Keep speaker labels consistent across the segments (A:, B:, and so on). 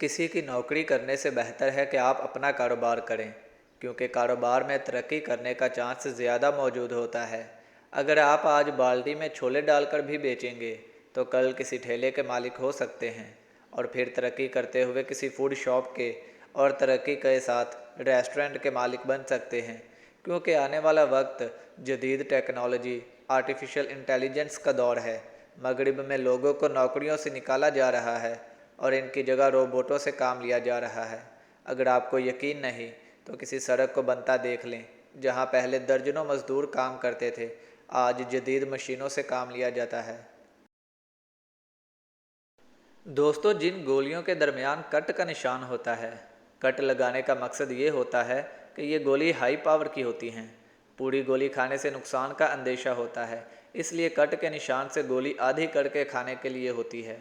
A: किसी की नौकरी करने से बेहतर है कि आप अपना कारोबार करें, क्योंकि कारोबार में तरक्की करने का चांस ज़्यादा मौजूद होता है। अगर आप आज बाल्टी में छोले डालकर भी बेचेंगे, तो कल किसी ठेले के मालिक हो सकते हैं और फिर तरक्की करते हुए किसी फूड शॉप के और तरक्की के साथ रेस्टोरेंट के मालिक बन सकते हैं। क्योंकि आने वाला वक्त जदीद टेक्नोलॉजी, आर्टिफिशियल इंटेलिजेंस का दौर है। मगरिब में लोगों को नौकरियों से निकाला जा रहा है और इनकी जगह रोबोटों से काम लिया जा रहा है। अगर आपको यकीन नहीं तो किसी सड़क को बनता देख लें। जहां पहले दर्जनों मजदूर काम करते थे, आज जदीद मशीनों से काम लिया जाता है। दोस्तों, जिन गोलियों के दरमियान कट का निशान होता है, कट लगाने का मकसद ये होता है कि ये गोली हाई पावर की होती हैं। पूरी गोली खाने से नुकसान का अंदेशा होता है, इसलिए कट के निशान से गोली आधी करके खाने के लिए होती है।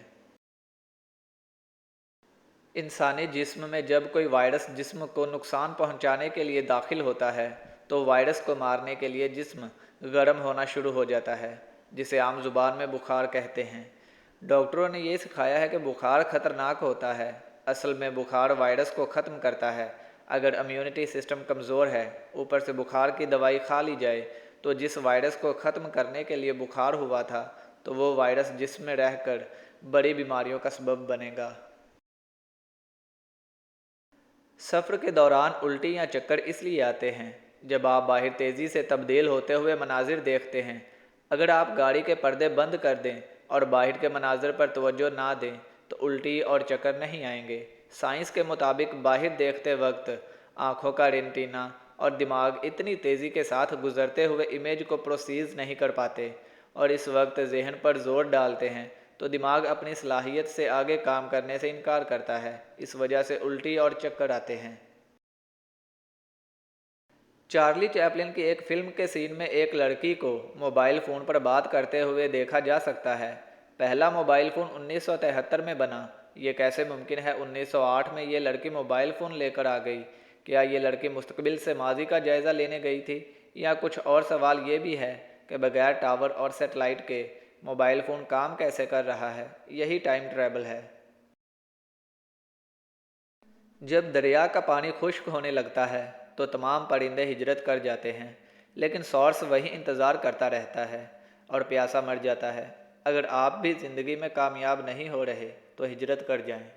A: इंसानी जिस्म में जब कोई वायरस जिस्म को नुकसान पहुंचाने के लिए दाखिल होता है, तो वायरस को मारने के लिए जिस्म गर्म होना शुरू हो जाता है, जिसे आम जुबान में बुखार कहते हैं। डॉक्टरों ने ये सिखाया है कि बुखार खतरनाक होता है। असल में बुखार वायरस को ख़त्म करता है। अगर इम्यूनिटी सिस्टम कमज़ोर है, ऊपर से बुखार की दवाई खा ली जाए, तो जिस वायरस को ख़त्म करने के लिए बुखार हुआ था, तो वो वायरस जिस्म में रहकर बड़ी बीमारियों का सबब बनेगा। सफ़र के दौरान उल्टी या चक्कर इसलिए आते हैं जब आप बाहर तेज़ी से तब्दील होते हुए मनाजिर देखते हैं। अगर आप गाड़ी के पर्दे बंद कर दें और बाहर के मनाजिर पर तवज्जो ना दें, तो उल्टी और चक्कर नहीं आएंगे। साइंस के मुताबिक बाहर देखते वक्त आँखों का रेटिना और दिमाग इतनी तेज़ी के साथ गुजरते हुए इमेज को प्रोसीज नहीं कर पाते, और इस वक्त जहन पर जोर डालते हैं, तो दिमाग अपनी सलाहियत से आगे काम करने से इनकार करता है। इस वजह से उल्टी और चक्कर आते हैं। चार्ली चैपलिन की एक फिल्म के सीन में एक लड़की को मोबाइल फ़ोन पर बात करते हुए देखा जा सकता है। पहला मोबाइल फ़ोन 1973 में बना। ये कैसे मुमकिन है 1908 में ये लड़की मोबाइल फ़ोन लेकर आ गई? क्या ये लड़की मुस्तकबिल से माजी का जायज़ा लेने गई थी? या कुछ और सवाल ये भी है कि बगैर टावर और सेटेलाइट के मोबाइल फ़ोन काम कैसे कर रहा है? यही टाइम ट्रैवल है। जब दरिया का पानी खुश्क होने लगता है, तो तमाम परिंदे हिजरत कर जाते हैं, लेकिन सॉर्स वही इंतज़ार करता रहता है और प्यासा मर जाता है। अगर आप भी ज़िंदगी में कामयाब नहीं हो रहे, तो हिजरत कर जाएं।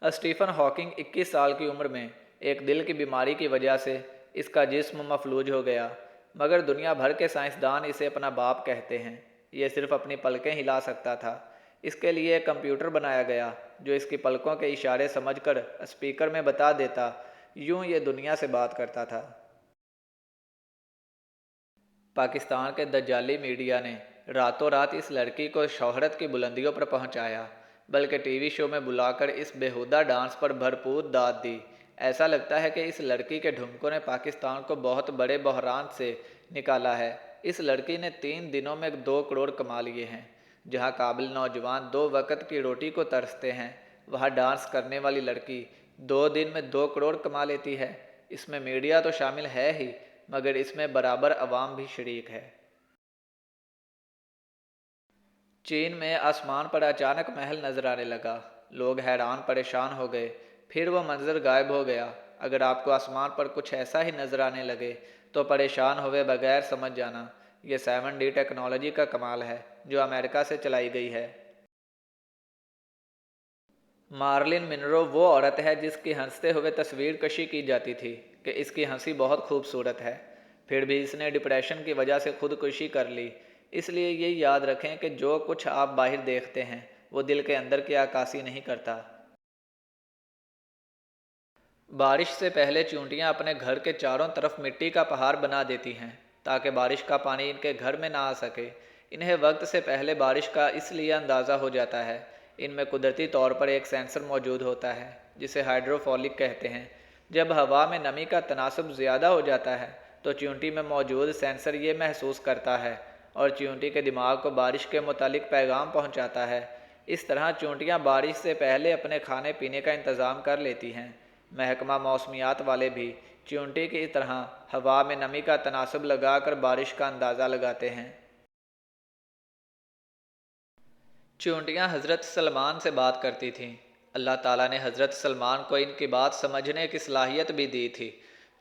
A: स्टीफ़न हॉकिंग 21 साल की उम्र में एक दिल की बीमारी की वजह से इसका जिस्म मफलूज हो गया, मगर दुनिया भर के साइंसदान इसे अपना बाप कहते हैं। ये सिर्फ अपनी पलकें हिला सकता था। इसके लिए एक कंप्यूटर बनाया गया जो इसकी पलकों के इशारे समझकर स्पीकर में बता देता। यूं ये दुनिया से बात करता था। पाकिस्तान के दज्जाली मीडिया ने रातों रात इस लड़की को शोहरत की बुलंदियों पर पहुंचाया, बल्कि टीवी शो में बुलाकर इस बेहुदा डांस पर भरपूर दाद दी। ऐसा लगता है कि इस लड़की के ठुमकों ने पाकिस्तान को बहुत बड़े बहरान से निकाला है। इस लड़की ने 3 दिनों में 2 करोड़ कमा लिए हैं। जहां काबिल नौजवान 2 वक्त की रोटी को तरसते हैं, वहां डांस करने वाली लड़की 2 दिन में 2 करोड़ कमा लेती है। इसमें मीडिया तो शामिल है ही, मगर इसमें बराबर अवाम भी शरीक है। चीन में आसमान पर अचानक महल नजर आने लगा। लोग हैरान परेशान हो गए। फिर वो मंजर गायब हो गया। अगर आपको आसमान पर कुछ ऐसा ही नजर आने लगे, तो परेशान हुए बगैर समझ जाना, ये 7D टेक्नोलॉजी का कमाल है जो अमेरिका से चलाई गई है। मार्लिन मिनरो वो औरत है जिसकी हंसते हुए तस्वीर कशी की जाती थी कि इसकी हंसी बहुत खूबसूरत है। फिर भी इसने डिप्रेशन की वजह से खुदकुशी कर ली। इसलिए ये याद रखें कि जो कुछ आप बाहर देखते हैं, वो दिल के अंदर की अक्कासी नहीं करता। बारिश से पहले चींटियां अपने घर के चारों तरफ मिट्टी का पहाड़ बना देती हैं, ताकि बारिश का पानी इनके घर में ना आ सके। इन्हें वक्त से पहले बारिश का इसलिए अंदाज़ा हो जाता है। इनमें कुदरती तौर पर एक सेंसर मौजूद होता है जिसे हाइड्रोफोलिक कहते हैं। जब हवा में नमी का तनासब ज़्यादा हो जाता है, तो चींटी में मौजूद सेंसर ये महसूस करता है और चींटी के दिमाग को बारिश के मुतालिक पैगाम पहुंचाता है। इस तरह चींटियां बारिश से पहले अपने खाने पीने का इंतज़ाम कर लेती हैं। महकमा मौसमियात वाले भी चींटी की तरह हवा में नमी का तनासब लगाकर बारिश का अंदाज़ा लगाते हैं। چونٹیاں حضرت سلمان سے بات کرتی تھیں۔ اللہ تعالیٰ نے حضرت سلمان کو ان کی بات سمجھنے کی صلاحیت بھی دی تھی،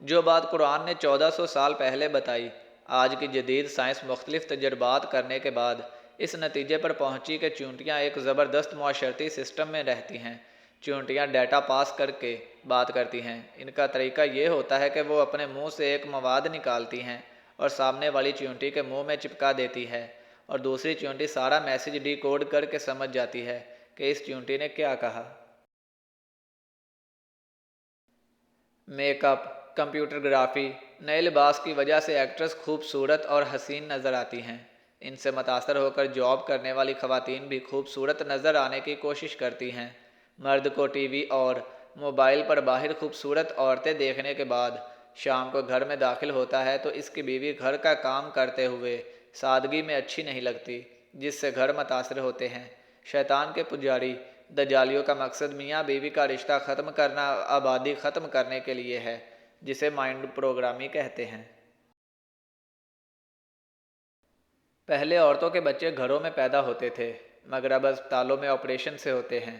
A: جو بات قرآن نے 1400 سال پہلے بتائی۔ آج کی جدید سائنس مختلف تجربات کرنے کے بعد اس نتیجے پر پہنچی کہ چونٹیاں ایک زبردست معاشرتی سسٹم میں رہتی ہیں۔ چونٹیاں ڈیٹا پاس کر کے بات کرتی ہیں۔ ان کا طریقہ یہ ہوتا ہے کہ وہ اپنے منہ سے ایک مواد نکالتی ہیں اور سامنے والی چونٹی کے منہ میں چپکا دیتی ہے، اور دوسری چونٹی سارا میسج ڈی کوڈ کر کے سمجھ جاتی ہے کہ اس چونٹی نے کیا کہا۔ میک اپ، کمپیوٹر گرافی، نئے لباس کی وجہ سے ایکٹریس خوبصورت اور حسین نظر آتی ہیں۔ ان سے متاثر ہو کر جاب کرنے والی خواتین بھی خوبصورت نظر آنے کی کوشش کرتی ہیں۔ مرد کو ٹی وی اور موبائل پر باہر خوبصورت عورتیں دیکھنے کے بعد شام کو گھر میں داخل ہوتا ہے تو اس کی بیوی گھر کا کام کرتے ہوئے سادگی میں اچھی نہیں لگتی، جس سے گھر متاثر ہوتے ہیں۔ شیطان کے پجاری دجالیوں کا مقصد میاں بیوی کا رشتہ ختم کرنا آبادی ختم کرنے کے لیے ہے، جسے مائنڈ پروگرامی کہتے ہیں۔ پہلے عورتوں کے بچے گھروں میں پیدا ہوتے تھے، مگر اب اسپتالوں میں آپریشن سے ہوتے ہیں۔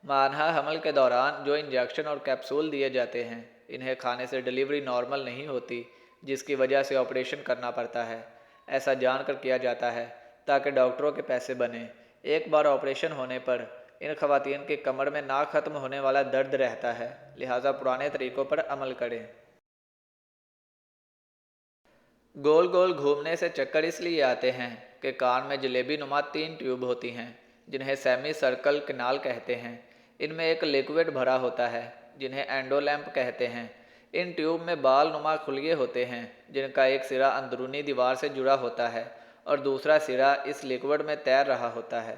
A: مانہا حمل کے دوران جو انجیکشن اور کیپسول دیے جاتے ہیں، انہیں کھانے سے ڈلیوری نارمل نہیں ہوتی، جس کی وجہ سے آپریشن کرنا پڑتا ہے۔ ایسا جان کر کیا جاتا ہے تاکہ ڈاکٹروں کے پیسے بنیں۔ ایک بار آپریشن ہونے پر ان خواتین کی کمر میں نہ ختم ہونے والا درد رہتا ہے، لہٰذا پرانے طریقوں پر عمل کریں۔ گول گول گھومنے سے چکر اس لیے آتے ہیں کہ کان میں جلیبی نما 3 ٹیوب ہوتی ہیں، جنہیں سیمی سرکل کنال کہتے ہیں۔ ان میں ایک لیکوڈ بھرا ہوتا ہے، جنہیں اینڈولیمپ کہتے ہیں۔ ان ٹیوب میں بال نما خلیے ہوتے ہیں، جن کا ایک سرا اندرونی دیوار سے جڑا ہوتا ہے اور دوسرا سرا اس لیکوڈ میں تیر رہا ہوتا ہے۔